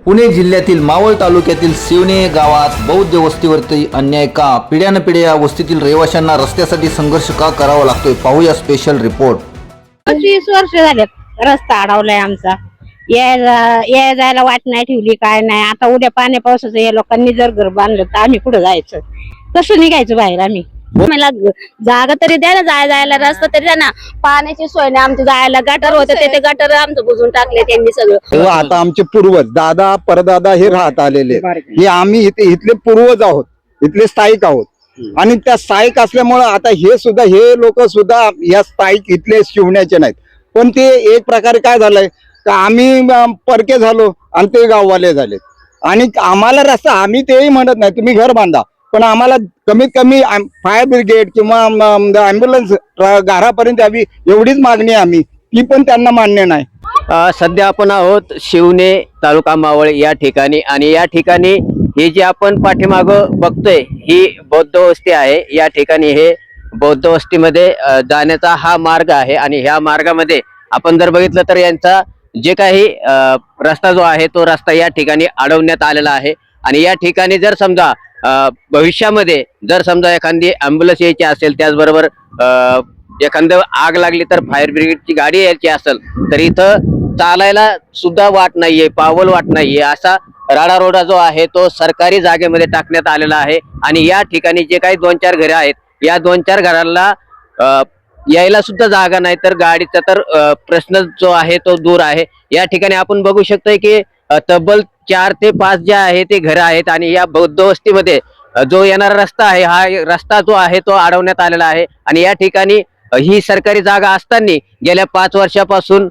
पुणे जिल्ह्यातील मावळ तालुक्यातील शिवणे गावात बौद्ध वस्तीवरती अन्याय का? पिढ्यानपिढ्या या वस्तीतील रहिवाशांना रस्त्यासाठी संघर्ष का करावा लागतोय? पाहूया स्पेशल रिपोर्ट. 30 वर्ष झाले रस्ता अडवलाय आमचा. या जायला वाट नाही ठेवली, काय नाही. आता उद्या पाणी पावसाचं या लोकांनी जर घर बांधलं तर आम्ही कुठं जायचं? कसं निघायचं बाहेर आम्ही? मला जागा तरी द्या ना, जायला रस्ता तरी द्या ना. पाण्याची सोय नाही आमच्या जायला. गटर होते ते गटर आमचं बुजून टाकले त्यांनी सगळं. आता आमचे पूर्वज दादा परदादा हे राहत आलेले, हे आम्ही इथले पूर्वज आहोत, इथले स्थायिक आहोत. आणि त्या स्थायिक असल्यामुळे आता हे लोक सुद्धा या स्थायिक इथले शिवण्याचे नाहीत. पण ते एक प्रकारे काय झालंय का आम्ही परके झालो आणि ते गाववाले झाले. आणि आम्हाला रस्ता, आम्ही तेही म्हणत नाही तुम्ही घर बांधा, पण आम्हाला कमीत कमी फायर ब्रिगेड किंवा अँब्युलन्स घरापर्यंत यावी एवढीच मागणी आम्ही, ती पण त्यांना मान्य नाही. सध्या आपण आहोत शिवणे तालुका मावळ या ठिकाणी, आणि या ठिकाणी हे जे आपण पाठीमागं बघतोय ही बौद्ध वस्ती आहे. या ठिकाणी हे बौद्ध वस्तीमध्ये जाण्याचा हा मार्ग आहे, आणि ह्या मार्गामध्ये आपण जर बघितलं तर यांचा जे काही रस्ता जो आहे तो रस्ता या ठिकाणी अडवण्यात आलेला आहे. आणि या ठिकाणी जर समजा भविष्यामध्ये जर समजा एखादी ॲम्ब्युलन्स यायची असेल, त्याचबरोबर एखादं आग लागली तर फायर ब्रिगेडची गाडी यायची असेल, तर इथं चालायला सुद्धा वाट नाहीये, पावल वाट नाहीये. असा राडारोडा जो आहे तो सरकारी जागेमध्ये टाकण्यात आलेला आहे. आणि या ठिकाणी जे काही 2-4 घरे आहेत, या 2-4 घरांना यायला सुद्धा जागा नाही, तर गाडीचा तर प्रश्न जो आहे तो दूर आहे. या ठिकाणी आपण बघू शकतोय की तब्बल 4 ते 5 जे आहे ते घरं आहेत. आणि या बौद्ध वस्तीमध्ये जो येणारा रस्ता आहे, हा रस्ता जो आहे तो अडवण्यात आलेला आहे. आणि या ठिकाणी ही सरकारी जागा असताना गेल्या 5 वर्षापासून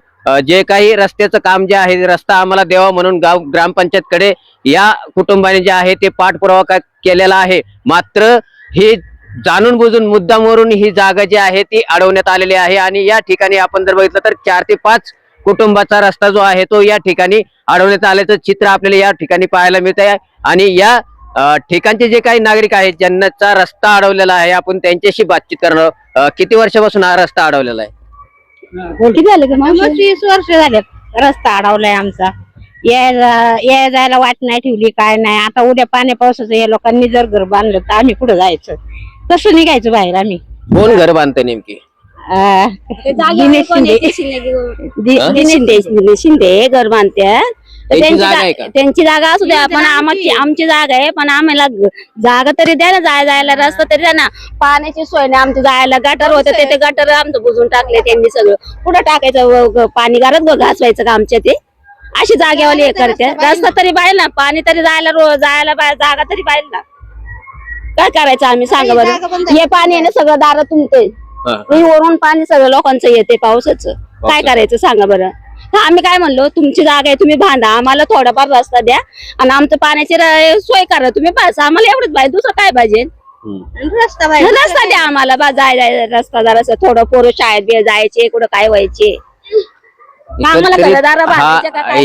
जे काही रस्त्याचं काम जे आहे, रस्ता आम्हाला द्यावा म्हणून ग्रामपंचायतकडे या कुटुंबाने जे आहे ते पाठपुरावा केलेला आहे. मात्र हे जाणून बुजून मुद्दामवरून ही जागा जी आहे ती अडवण्यात आलेली आहे. आणि या ठिकाणी आपण जर बघितलं तर 4 ते 5 कुटुंबाचा रस्ता जो आहे तो या ठिकाणी अडवण्यात आल्याचं चित्र आपल्याला या ठिकाणी पाहायला मिळत आहे. आणि या ठिकाणचे जे काही नागरिक आहेत ज्यांचा रस्ता अडवलेला आहे, आपण त्यांच्याशी बातचीत करणार. किती वर्षापासून हा रस्ता अडवलेला आहे? किती झाले? 30 वर्ष झाले रस्ता अडवलाय आमचा. या जायला वाट नाही ठेवली, काय नाही. आता उद्या पाणी पावसाचं या लोकांनी जर घर बांधलं तर आम्ही कुठं जायचं? कसं निघायचं बाहेर आम्ही? कोण घर बांधते नेमकी? दिनेश शिंदे घर बांधते. त्यांची जागा असू द्या, पण आमची जागा आहे. पण आम्हाला जागा तरी द्या ना, जायला रस्ता तरी द्या ना. पाण्याची सोय नाही आमच्या जायला. गटर होते ते गटर आमचं बुजून टाकले त्यांनी सगळं. कुठं टाकायचं पाणी? घरात घासवायचं का आमच्या? ते अशी जागेवाली हे करते. रस्ता तरी पाहिजे ना, पाणी तरी जायला जागा तरी पाहिजे ना. काय करायचं आम्ही सांगा बरं? हे पाणी आहे ना सगळं दारात तुमते, वरून पाणी सगळं लोकांचं येते पावसाचं. काय करायचं सांगा बरं? आम्ही काय म्हणलो, तुमची जागा आहे तुम्ही बांधा, आम्हाला थोडाफार रस्ता द्या आणि आमचं पाण्याची सोय करा तुम्ही. बस आम्हाला एवढंच पाहिजे, दुसरं काय पाहिजे? रस्ता द्या आम्हाला. जायला रस्ता जरा थोडं, पोरं शाळेत जायचे, कुठं काय व्हायचे.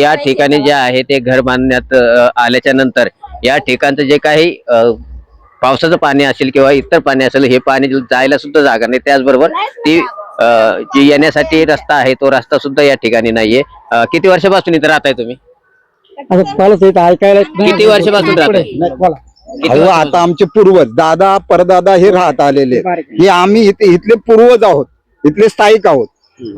या ठिकाणी जे आहे ते घर बांधण्यात आल्याच्या नंतर या ठिकाणचं जे काही पावसाचं पाणी असेल किंवा इतर पाणी असेल, हे पाणी जायला सुद्धा जागा नाही. त्याचबरोबर ती जे येण्यासाठी रस्ता आहे तो रस्ता सुद्धा या ठिकाणी नाहीये. किती वर्षापासून इथे राहताय तुम्ही? किती वर्षापासून राहताय? आता आमचे पूर्वज दादा परदादा हे राहत आलेले, हे आम्ही इथले पूर्वज आहोत, इथले स्थायिक आहोत.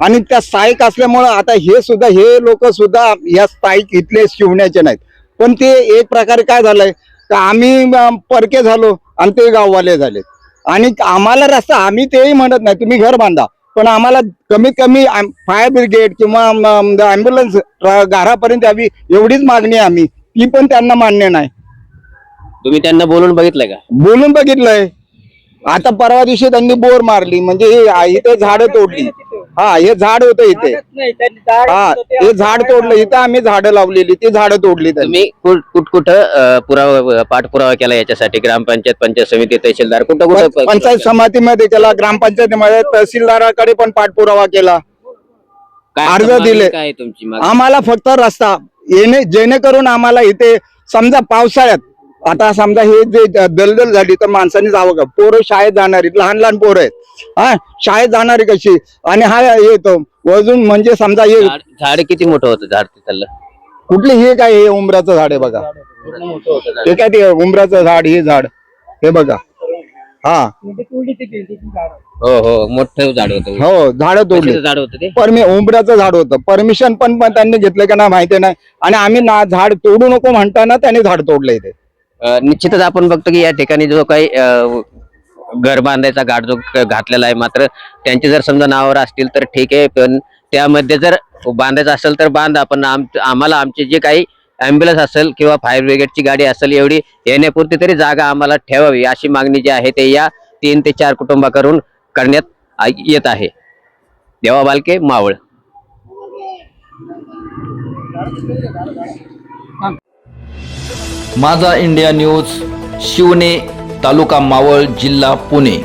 आणि त्या स्थायिक असल्यामुळे आता हे लोक सुद्धा या स्थायिक इथले शिवण्याचे नाहीत. पण ते एक प्रकारे काय झालंय का आम्ही परके झालो आणि ते गाववाले झाले. आणि आम्हाला रस्ता, आम्ही तेही म्हणत नाही तुम्ही घर बांधा, पण आम्हाला कमीत कमी फायर ब्रिगेड किंवा अँब्युलन्स घरापर्यंत यावी एवढीच मागणी आम्ही, ती पण त्यांना मान्य नाही. तुम्ही त्यांना बोलून बघितलंय का? बोलून बघितलंय. आता परवा दिवशी त्यांनी बोर मारली, म्हणजे इथे झाडं तोडली. हा, हे झाड होतं इथे, हा हे झाड तोडलं. इथं आम्ही झाडं लावलेली, ती झाडं तोडली. तुम्ही कुठं पाठपुरावा केला याच्यासाठी? ग्रामपंचायत, पंचायत समिती, तहसीलदार, कुठं पंचायत समितीमध्ये केला, ग्रामपंचायतीमध्ये, तहसीलदाराकडे पण पाठपुरावा केला, अर्ज दिले. काय तुमची? आम्हाला फक्त रस्ता जेणेकरून आम्हाला इथे समजा पावसाळ्यात, आता समजा हे जे दलदल झाली तर माणसांनी जावं का? पोरं शाळेत जाणारी, लहान लहान पोरं आहेत, हा शाळेत जाणारी कशी? आणि हा येतो अजून म्हणजे समजा हे झाड किती मोठं होतं झाड तिथलं? कुठले हे काय हे उंबराचं झाड आहे बघा, ते काय ते उंबराचं झाड, हे झाड हे बघा. हा हो हो मोठं झाड होतं. हो, झाड तोडली. कशाचं झाड होतं ते? उंबराचं झाड होतं. परमिशन पण त्यांनी घेतलं का नाही माहिती नाही. आणि आम्ही ना झाड तोडू नको म्हणताना त्यांनी झाड तोडलंय ते. निश्चितच आपण बघतो की या ठिकाणी जो काही घर बांधायचा घाट जो घातलेला आहे, मात्र त्यांचे जर समजा नावावर असतील तर ठीक आहे, पण त्यामध्ये जर बांधायचं असेल तर बांधा, पण आम्हाला आमची जे काही अँब्युलन्स असेल किंवा फायर ब्रिगेडची गाडी असेल एवढी येण्यापुरती तरी जागा आम्हाला ठेवावी, अशी मागणी जी आहे ते या 3 ते 4 कुटुंबाकडून करण्यात येत आहे. देवा बालके, मावळ. माझा इंडिया न्यूज, शिवणे, तालुका मावळ, जिल्हा पुणे.